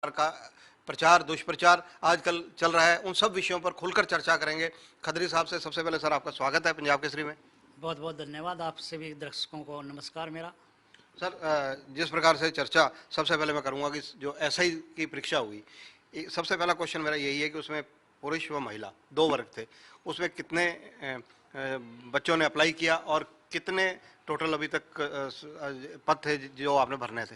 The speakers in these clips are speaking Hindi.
का प्रचार दुष्प्रचार आजकल चल रहा है, उन सब विषयों पर खुलकर चर्चा करेंगे। खत्री साहब से सबसे पहले सर आपका स्वागत है पंजाब केसरी में। बहुत बहुत धन्यवाद। आपसे भी दर्शकों को नमस्कार मेरा। सर जिस प्रकार से चर्चा सबसे पहले मैं करूंगा कि जो एसआई की परीक्षा हुई, सबसे पहला क्वेश्चन मेरा यही है कि उसमें पुरुष व महिला दो वर्ग थे, उसमें कितने बच्चों ने अप्लाई किया और कितने टोटल अभी तक पद थे जो आपने भरने थे?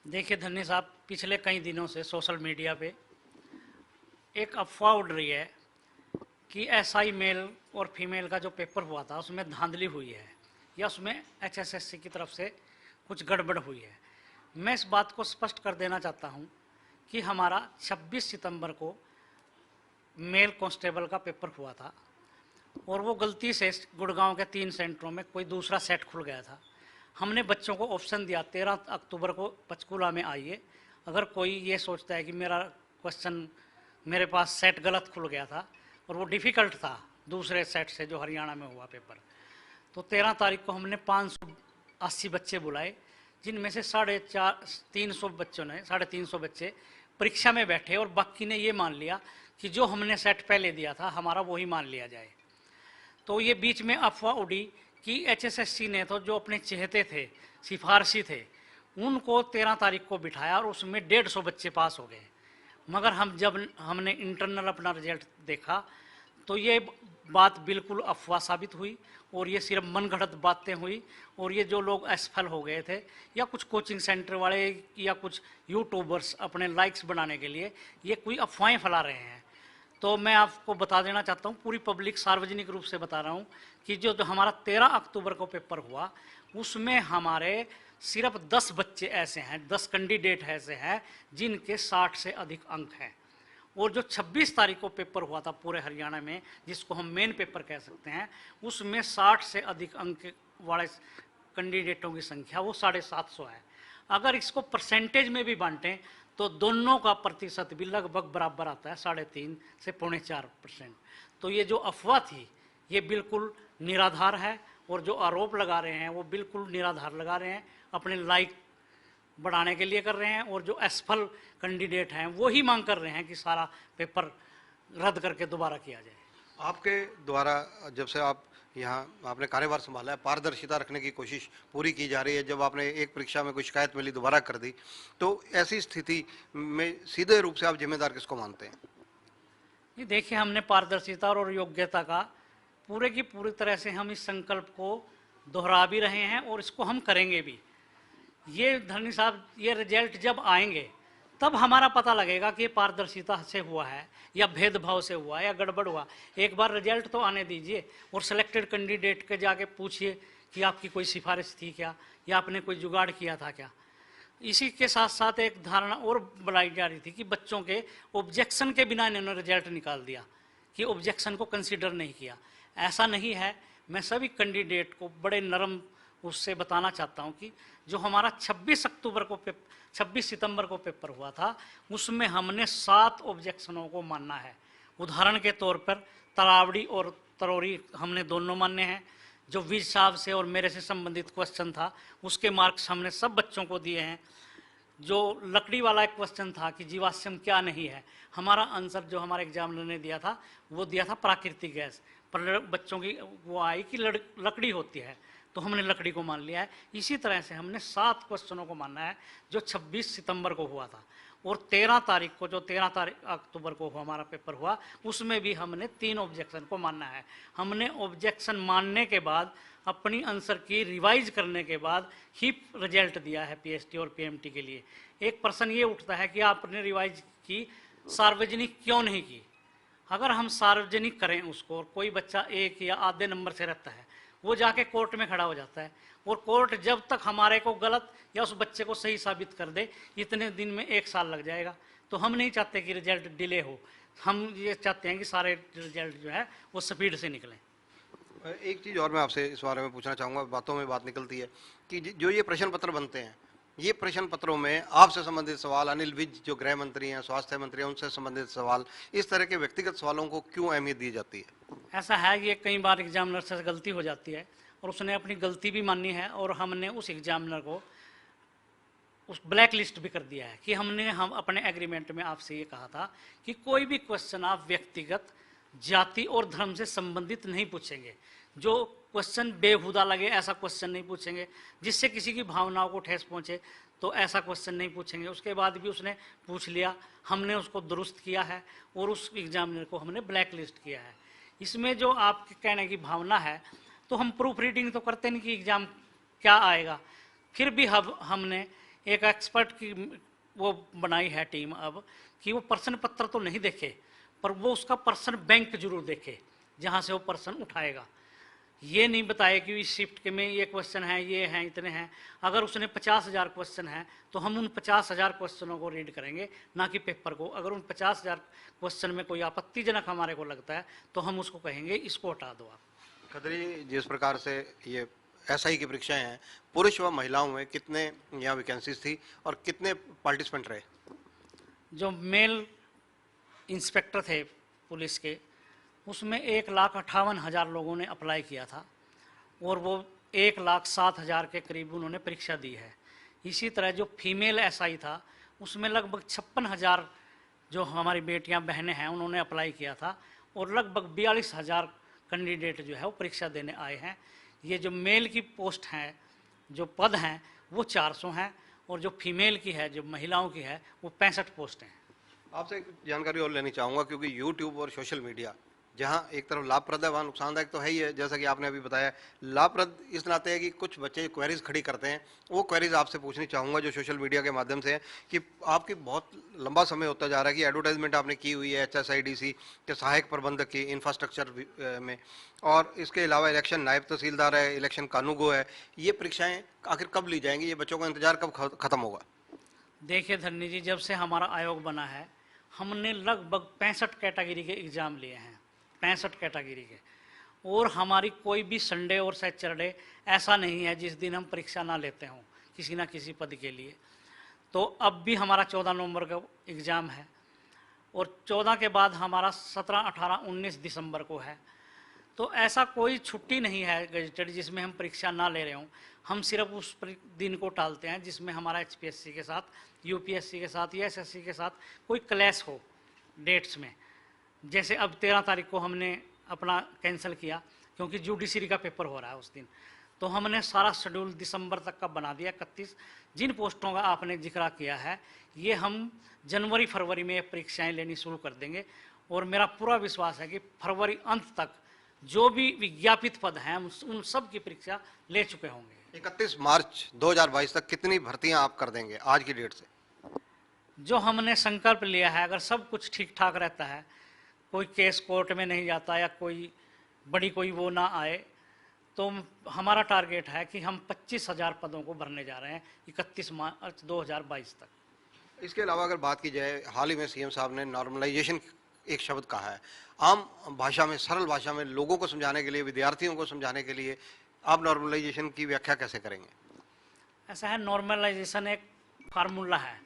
देखिए धन्य साहब, पिछले कई दिनों से सोशल मीडिया पे एक अफवाह उड़ रही है कि एसआई मेल और फीमेल का जो पेपर हुआ था उसमें धांधली हुई है या उसमें एचएसएससी की तरफ से कुछ गड़बड़ हुई है। मैं इस बात को स्पष्ट कर देना चाहता हूं कि हमारा 26 सितंबर को मेल कांस्टेबल का पेपर हुआ था और वो गलती से गुड़गांव के 3 सेंटरों में कोई दूसरा सेट खुल गया था। हमने बच्चों को ऑप्शन दिया 13 अक्टूबर को पंचकूला में आइए। अगर कोई ये सोचता है कि मेरा क्वेश्चन मेरे पास सेट गलत खुल गया था और वो डिफ़िकल्ट था दूसरे सेट से जो हरियाणा में हुआ पेपर, तो 13 तारीख को हमने 580 बच्चे बुलाए, जिनमें से 350 बच्चों ने 350 बच्चे परीक्षा में बैठे और बाकी ने ये मान लिया कि जो हमने सेट पहले दिया था हमारा वही मान लिया जाए। तो ये बीच में अफवाह उड़ी कि एचएसएससी ने तो जो अपने चहेते थे, सिफारशी थे, उनको 13 तारीख को बिठाया और उसमें 150 बच्चे पास हो गए। मगर हमने इंटरनल अपना रिजल्ट देखा तो ये बात बिल्कुल अफवाह साबित हुई और ये सिर्फ मनगढ़ंत बातें हुई। और ये जो लोग असफल हो गए थे या कुछ कोचिंग सेंटर वाले या कुछ यूट्यूबर्स अपने लाइक्स बनाने के लिए ये कोई अफवाहें फैला रहे हैं। तो मैं आपको बता देना चाहता हूँ, पूरी पब्लिक सार्वजनिक रूप से बता रहा हूँ कि जो हमारा 13 अक्टूबर को पेपर हुआ उसमें हमारे सिर्फ 10 बच्चे ऐसे हैं, 10 कैंडिडेट ऐसे हैं जिनके 60 से अधिक अंक हैं। और जो 26 तारीख को पेपर हुआ था पूरे हरियाणा में, जिसको हम मेन पेपर कह सकते हैं, उसमें 60 से अधिक अंक वाले कैंडिडेटों की संख्या वो 750 है। अगर इसको परसेंटेज में भी बांटें तो दोनों का प्रतिशत भी लगभग बराबर आता है, 3.5 से 4.25%। तो ये जो अफवाह थी ये बिल्कुल निराधार है और जो आरोप लगा रहे हैं वो बिल्कुल निराधार लगा रहे हैं, अपने लाइक बढ़ाने के लिए कर रहे हैं। और जो असफल कैंडिडेट हैं वो ही मांग कर रहे हैं कि सारा पेपर रद्द करके दोबारा किया जाए। आपके द्वारा जब से आप यहाँ आपने कार्यभार संभाला है, पारदर्शिता रखने की कोशिश पूरी की जा रही है। जब आपने एक परीक्षा में कोई शिकायत मिली दोबारा कर दी, तो ऐसी स्थिति में सीधे रूप से आप जिम्मेदार किसको मानते हैं? ये देखिए, हमने पारदर्शिता और योग्यता का पूरे की पूरी तरह से हम इस संकल्प को दोहरा भी रहे हैं और इसको हम करेंगे भी। ये धरनी साहब, ये रिजल्ट जब आएंगे तब हमारा पता लगेगा कि ये पारदर्शिता से हुआ है या भेदभाव से हुआ है या गड़बड़ हुआ। एक बार रिजल्ट तो आने दीजिए और सिलेक्टेड कैंडिडेट के जाके पूछिए कि आपकी कोई सिफारिश थी क्या या आपने कोई जुगाड़ किया था क्या। इसी के साथ साथ एक धारणा और बनाई जा रही थी कि बच्चों के ऑब्जेक्शन के बिना इन्होंने रिजल्ट निकाल दिया, कि ऑब्जेक्शन को कंसीडर नहीं किया। ऐसा नहीं है। मैं सभी कैंडिडेट को बड़े नरम उससे बताना चाहता हूं कि जो हमारा 26 सितंबर को पेपर हुआ था उसमें हमने 7 ऑब्जेक्शनों को मानना है। उदाहरण के तौर पर तरावड़ी और तरोरी हमने दोनों माने हैं। जो विज साहब से और मेरे से संबंधित क्वेश्चन था उसके मार्क्स हमने सब बच्चों को दिए हैं। जो लकड़ी वाला एक क्वेश्चन था कि जीवाश्म क्या नहीं है, हमारा आंसर जो हमारे एग्जामिनर ने दिया था वो दिया था प्राकृतिक गैस, पर बच्चों की वो आई कि लकड़ी होती है, तो हमने लकड़ी को मान लिया है। इसी तरह से हमने 7 क्वेश्चनों को मानना है जो 26 सितंबर को हुआ था। और 13 तारीख को जो 13 अक्टूबर को हमारा पेपर हुआ उसमें भी हमने 3 ऑब्जेक्शन को मानना है। हमने ऑब्जेक्शन मानने के बाद अपनी आंसर की रिवाइज करने के बाद ही रिजल्ट दिया है पीएसटी और पीएमटी के लिए। एक प्रश्न ये उठता है कि आपने रिवाइज की, सार्वजनिक क्यों नहीं की। अगर हम सार्वजनिक करें उसको और कोई बच्चा 1 या आधे नंबर से रहता है, वो जाके कोर्ट में खड़ा हो जाता है और कोर्ट जब तक हमारे को गलत या उस बच्चे को सही साबित कर दे इतने दिन में 1 साल लग जाएगा। तो हम नहीं चाहते कि रिजल्ट डिले हो, हम ये चाहते हैं कि सारे रिजल्ट जो है वो स्पीड से निकलें। एक चीज़ और मैं आपसे इस बारे में पूछना चाहूँगा, बातों में बात निकलती है कि जो ये प्रश्न पत्र बनते हैं, ये प्रश्न पत्रों में आपसे संबंधित सवाल, अनिल विज जो गृह मंत्री हैं, स्वास्थ्य मंत्री हैं, उनसे संबंधित सवाल, इस तरह के व्यक्तिगत सवालों को क्यों अहमियत दी जाती है? ऐसा है, ये कई बार एग्जामिनर से गलती हो जाती है और उसने अपनी गलती भी मानी है और हमने उस एग्जामिनर को उस ब्लैक लिस्ट भी कर दिया है कि हम अपने एग्रीमेंट में आपसे ये कहा था कि कोई भी क्वेश्चन आप व्यक्तिगत जाति और धर्म से संबंधित नहीं पूछेंगे। जो क्वेश्चन बेहुदा लगे ऐसा क्वेश्चन नहीं पूछेंगे, जिससे किसी की भावनाओं को ठेस पहुंचे तो ऐसा क्वेश्चन नहीं पूछेंगे। उसके बाद भी उसने पूछ लिया, हमने उसको दुरुस्त किया है और उस एग्जामिनर को हमने ब्लैक लिस्ट किया है। इसमें जो आपके कहने की भावना है, तो हम प्रूफ रीडिंग तो करते नहीं कि एग्ज़ाम क्या आएगा। फिर भी हमने एक एक्सपर्ट की वो बनाई है टीम अब कि वो प्रश्न पत्र तो नहीं देखे, पर वो उसका प्रश्न बैंक जरूर देखे जहाँ से वो प्रश्न उठाएगा। ये नहीं बताए कि इस शिफ्ट के में ये क्वेश्चन है, ये हैं, इतने हैं। अगर उसने 50,000 क्वेश्चन है तो हम उन 50,000 क्वेश्चनों को रीड करेंगे, ना कि पेपर को। अगर उन 50,000 क्वेश्चन में कोई आपत्तिजनक हमारे को लगता है तो हम उसको कहेंगे इसको हटा दो आप। खत्री जी, जिस प्रकार से ये एसआई की परीक्षाएं हैं, पुरुष व महिलाओं में कितने यहाँ वैकेंसीज थी और कितने पार्टिसिपेंट रहे? जो मेल इंस्पेक्टर थे पुलिस के, उसमें 1,58,000 लोगों ने अप्लाई किया था और वो 1,07,000 के करीब उन्होंने परीक्षा दी है। इसी तरह जो फीमेल एसआई था, उसमें लगभग 56,000 जो हमारी बेटियां बहनें हैं उन्होंने अप्लाई किया था और लगभग 42,000 कैंडिडेट जो है वो परीक्षा देने आए हैं। ये जो मेल की पोस्ट हैं, जो पद हैं, वो 400 हैं और जो फीमेल की है, जो महिलाओं की है, वो 65 पोस्ट हैं। आपसे एक जानकारी और लेनी चाहूँगा, क्योंकि यूट्यूब और सोशल मीडिया जहाँ एक तरफ लाभप्रद है वहाँ नुकसानदायक तो है ही है। जैसा कि आपने अभी बताया, लाभप्रद इस नाते है कि कुछ बच्चे क्वेरीज खड़ी करते हैं, वो क्वेरीज आपसे पूछनी चाहूँगा जो सोशल मीडिया के माध्यम से है कि आपकी बहुत लंबा समय होता जा रहा है कि एडवर्टाइजमेंट आपने की हुई है HSIDC के सहायक प्रबंधक की इंफ्रास्ट्रक्चर में, और इसके अलावा इलेक्शन नायब तहसीलदार है, इलेक्शन कानूगो है। ये परीक्षाएँ आखिर कब ली जाएंगी? ये बच्चों का इंतजार कब खत्म होगा? देखिए धन्नी जी, जब से हमारा आयोग बना है, हमने लगभग 65 कैटेगरी के एग्ज़ाम लिए हैं, 65 कैटेगरी के। और हमारी कोई भी संडे और सैटरडे ऐसा नहीं है जिस दिन हम परीक्षा ना लेते हों किसी ना किसी पद के लिए। तो अब भी हमारा 14 नवंबर का एग्ज़ाम है और 14 के बाद हमारा 17, 18, 19 दिसंबर को है। तो ऐसा कोई छुट्टी नहीं है गजटेड जिसमें हम परीक्षा ना ले रहे हों। हम सिर्फ उस दिन को टालते हैं जिसमें हमारा HPSC के साथ, UPSC के साथ या SSC के साथ कोई क्लैश हो डेट्स में। जैसे अब 13 तारीख को हमने अपना कैंसिल किया क्योंकि जुडिशरी का पेपर हो रहा है उस दिन। तो हमने सारा शेड्यूल दिसंबर तक का बना दिया 31। जिन पोस्टों का आपने जिक्र किया है, ये हम जनवरी फरवरी में परीक्षाएं लेनी शुरू कर देंगे और मेरा पूरा विश्वास है कि फरवरी अंत तक जो भी विज्ञापित पद हैं उन सब की परीक्षा ले चुके होंगे। 31 मार्च 2022 तक कितनी भर्तियां आप कर देंगे आज की डेट से? जो हमने संकल्प लिया है, अगर सब कुछ ठीक ठाक रहता है, कोई केस कोर्ट में नहीं जाता या कोई बड़ी कोई वो ना आए, तो हमारा टारगेट है कि हम 25,000 पदों को भरने जा रहे हैं 31 मार्च 2022 तक। इसके अलावा अगर बात की जाए, हाल ही में CM साहब ने नॉर्मलाइजेशन एक शब्द कहा है। आम भाषा में, सरल भाषा में लोगों को समझाने के लिए, विद्यार्थियों को समझाने के लिए आप नॉर्मलाइजेशन की व्याख्या कैसे करेंगे? ऐसा है, नॉर्मलाइजेशन एक फार्मूला है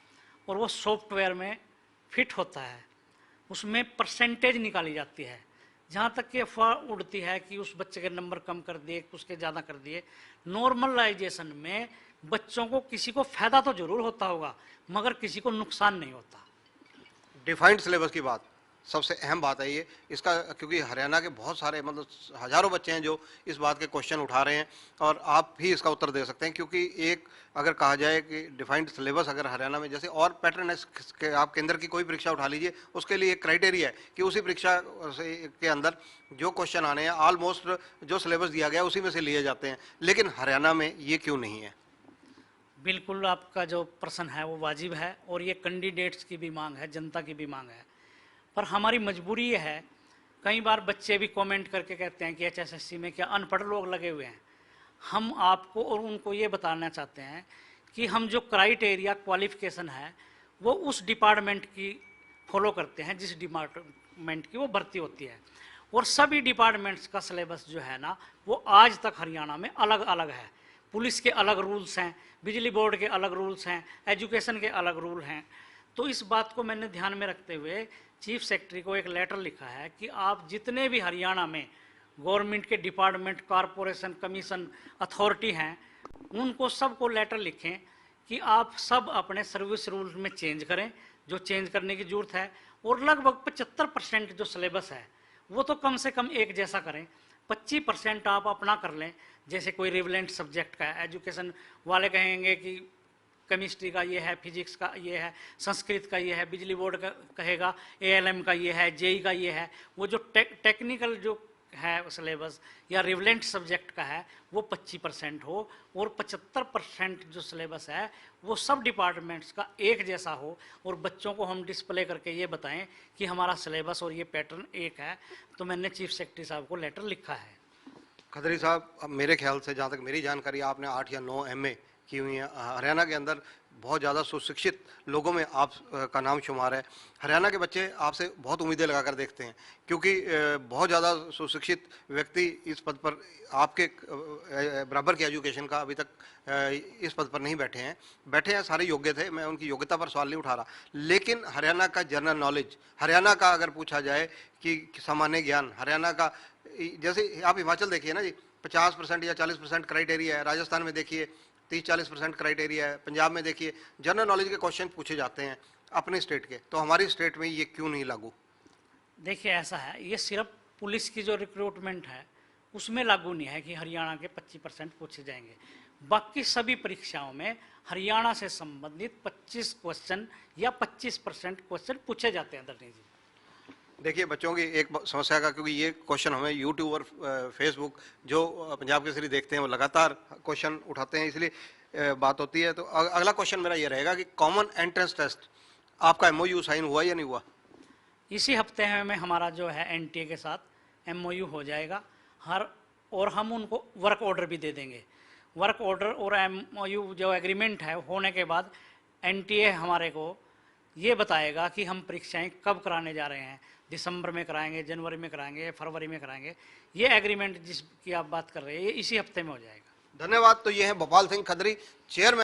और वो सॉफ्टवेयर में फिट होता है। उसमें परसेंटेज निकाली जाती है। जहाँ तक कि अफवाह उड़ती है कि उस बच्चे के नंबर कम कर दिए, उसके ज़्यादा कर दिए, नॉर्मलाइजेशन में बच्चों को किसी को फायदा तो जरूर होता होगा मगर किसी को नुकसान नहीं होता। डिफाइंड सिलेबस की बात सबसे अहम बात है ये इसका, क्योंकि हरियाणा के बहुत सारे मतलब हजारों बच्चे हैं जो इस बात के क्वेश्चन उठा रहे हैं और आप भी इसका उत्तर दे सकते हैं। क्योंकि एक अगर कहा जाए कि डिफाइंड सिलेबस अगर हरियाणा में, जैसे और पैटर्न है के आप केंद्र की कोई परीक्षा उठा लीजिए, उसके लिए एक क्राइटेरिया है कि उसी परीक्षा के अंदर जो क्वेश्चन आने हैं ऑलमोस्ट जो सिलेबस दिया गया उसी में से लिए जाते हैं। लेकिन हरियाणा में ये क्यों नहीं है? बिल्कुल, आपका जो प्रश्न है वो वाजिब है और ये कैंडिडेट्स की भी मांग है, जनता की भी मांग है। पर हमारी मजबूरी ये है, कई बार बच्चे भी कमेंट करके कहते हैं कि HSSC में क्या अनपढ़ लोग लगे हुए हैं। हम आपको और उनको ये बताना चाहते हैं कि हम जो क्राइटेरिया क्वालिफिकेशन है वो उस डिपार्टमेंट की फॉलो करते हैं जिस डिपार्टमेंट की वो भर्ती होती है। और सभी डिपार्टमेंट्स का सिलेबस जो है ना, वो आज तक हरियाणा में अलग अलग है। पुलिस के अलग रूल्स हैं, बिजली बोर्ड के अलग रूल्स हैं, एजुकेशन के अलग रूल हैं। तो इस बात को मैंने ध्यान में रखते हुए चीफ सेक्रेटरी को एक लेटर लिखा है कि आप जितने भी हरियाणा में गवर्नमेंट के डिपार्टमेंट, कॉरपोरेशन, कमीशन, अथॉरिटी हैं, उनको सबको लेटर लिखें कि आप सब अपने सर्विस रूल में चेंज करें, जो चेंज करने की जरूरत है, और लगभग 75% जो सिलेबस है वो तो कम से कम एक जैसा करें। 25% आप अपना कर लें, जैसे कोई रिवलेंट सब्जेक्ट का है, एजुकेशन वाले कहेंगे कि केमिस्ट्री का ये है, फिजिक्स का ये है, संस्कृत का ये है, बिजली बोर्ड का कहेगा एएलएम का ये है, जेई का ये है। वो जो टेक्निकल जो है सिलेबस या रिवलेंट सब्जेक्ट का है वो 25% हो, और 75% जो सिलेबस है वो सब डिपार्टमेंट्स का एक जैसा हो, और बच्चों को हम डिस्प्ले करके ये बताएं कि हमारा सिलेबस और ये पैटर्न एक है। तो मैंने चीफ सेक्रेटरी साहब को लेटर लिखा है। खत्री साहब, अब मेरे ख्याल से जहाँ तक मेरी जानकारी, आपने 8 या 9 एमए की हुई है। हरियाणा के अंदर बहुत ज़्यादा सुशिक्षित लोगों में आप का नाम शुमार है। हरियाणा के बच्चे आपसे बहुत उम्मीदें लगाकर देखते हैं, क्योंकि बहुत ज़्यादा सुशिक्षित व्यक्ति इस पद पर आपके बराबर की एजुकेशन का अभी तक इस पद पर नहीं बैठे हैं। बैठे हैं, सारे योग्य थे, मैं उनकी योग्यता पर सवाल नहीं उठा रहा, लेकिन हरियाणा का जनरल नॉलेज, हरियाणा का अगर पूछा जाए कि सामान्य ज्ञान हरियाणा का, जैसे आप हिमाचल देखिए ना जी, 50% या 40% क्राइटेरिया है। राजस्थान में देखिए 30-40% क्राइटेरिया है। पंजाब में देखिए जनरल नॉलेज के क्वेश्चन पूछे जाते हैं अपने स्टेट के, तो हमारी स्टेट में ये क्यों नहीं लागू? देखिए ऐसा है, ये सिर्फ पुलिस की जो रिक्रूटमेंट है उसमें लागू नहीं है कि हरियाणा के 25% पूछे जाएंगे। बाकी सभी परीक्षाओं में हरियाणा से संबंधित 25 क्वेश्चन या 25% क्वेश्चन पूछे जाते हैं धरनी जी। देखिए बच्चों की एक समस्या का, क्योंकि ये क्वेश्चन हमें यूट्यूब और फेसबुक जो पंजाब केसरी देखते हैं वो लगातार क्वेश्चन उठाते हैं, इसलिए बात होती है। तो अगला क्वेश्चन मेरा ये रहेगा कि कॉमन एंट्रेंस टेस्ट आपका एमओयू साइन हुआ या नहीं हुआ? इसी हफ्ते में हमारा जो है एनटीए के साथ एमओयू हो जाएगा और हम उनको वर्क ऑर्डर भी दे देंगे। वर्क ऑर्डर और एमओयू जो एग्रीमेंट है होने के बाद एनटीए हमारे को ये बताएगा कि हम परीक्षाएं कब कराने जा रहे हैं, दिसंबर में कराएंगे, जनवरी में कराएंगे, फरवरी में कराएंगे। ये एग्रीमेंट जिसकी आप बात कर रहे हैं ये इसी हफ्ते में हो जाएगा। धन्यवाद। तो ये है भोपाल सिंह खत्री, चेयरमैन